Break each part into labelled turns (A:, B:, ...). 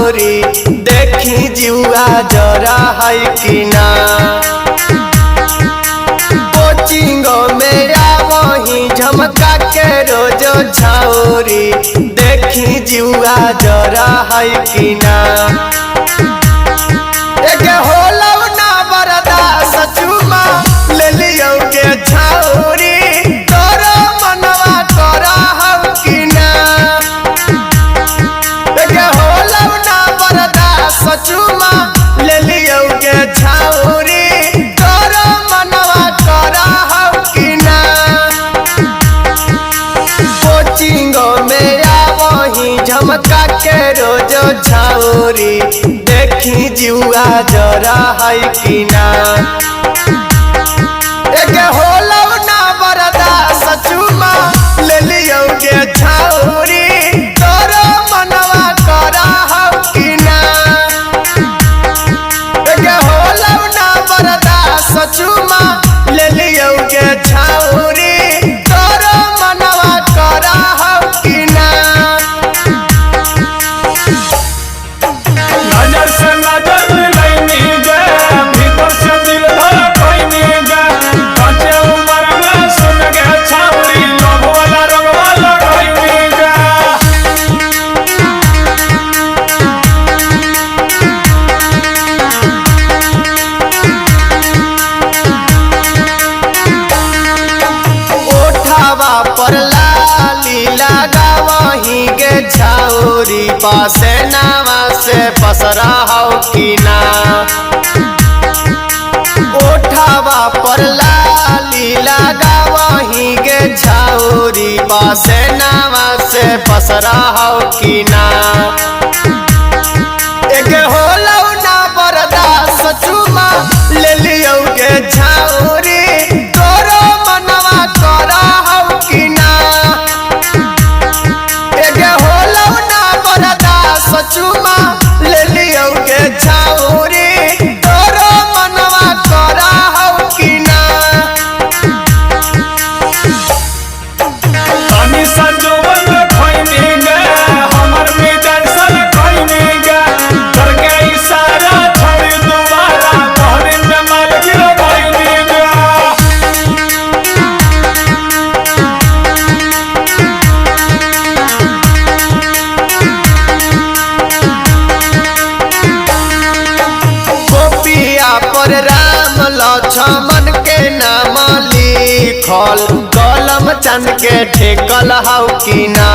A: छाउरी देखी जुआ जरा है कि ना। कोचिंग में आवही झमका के रोजो छाउरी देखी जुआ जरा है कि ना। एक होला ना बरदा सचुमा ले लियो के छाउरी तोरो मनवा करा है कि ना। एक होला ना बरदा सचुमा ले लियो के छाउरी तोरो मनवा करा है कि ना। कोचिंग में आवही झमका के रोजो छाउरी देखी जुआ जरा है कि ना। एक होला ना बरदा सचुमा ले लियो के छाउरी तोरो मनवा करा है कि ना। एक होला ना बरदा सचुमा ले लियो के छाउरी तोरो मनवा करा है कि ना।
B: नजर से नजर मिलैनी गे भीतर से दिल धड़कैनी गे बच्चे उम्र में सुन गे छाउरी लोभ वाला रंगवा लगैनी गे।
A: ओठावा पर लाली लगावही गे छाउरी पासे नावा से पसरा हो कि ना। ओठावा पर लाली लगावही गे छाउरी पासे नावा से पसरा हो कि ना। एक होला ना बरदा सचुमा ले लियो गे छाउरी तोरो मनवा करा है कि ना। एक होला ना बरदा सचुमा ले लियो गे छाउरी तोरो मनवा करा है कि ना।
B: तनी संजोवन खैनी गे हमर मिजाज सन खैनी गे करके इशारा छोड़ी दोबारा बहरी में मार गिर भैनी गे।
A: गोपिया पर राम लक्ष्मण के नाम लिखल कलम चंद के ठेकल हौ कि ना।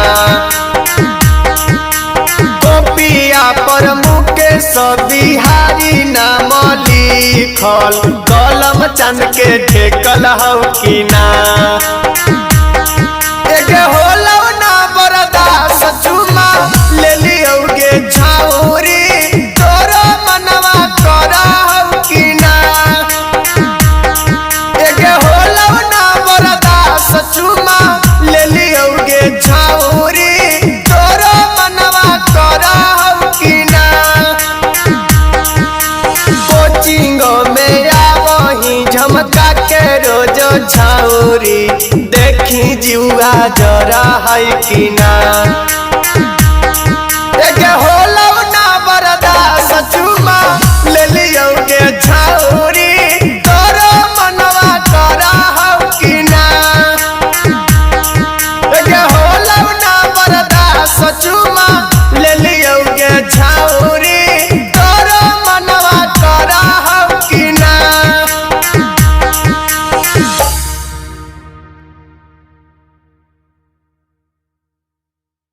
A: गोपिया पर मुकेश बिहारी नाम लिखल कलम चंद के ठेकल हौ कि ना। एक होला ना बरदा सचुमा ले लियो गे छाउरी तोरो मनवा करा है कि ना। एक होला ना बरदा सचुमा ले लियो गे छाउरी तोरो मनवा करा है कि ना। कोचिंग में आवही झमका के रोजो छाउरी देखी जुआ जरा है कि ना। एक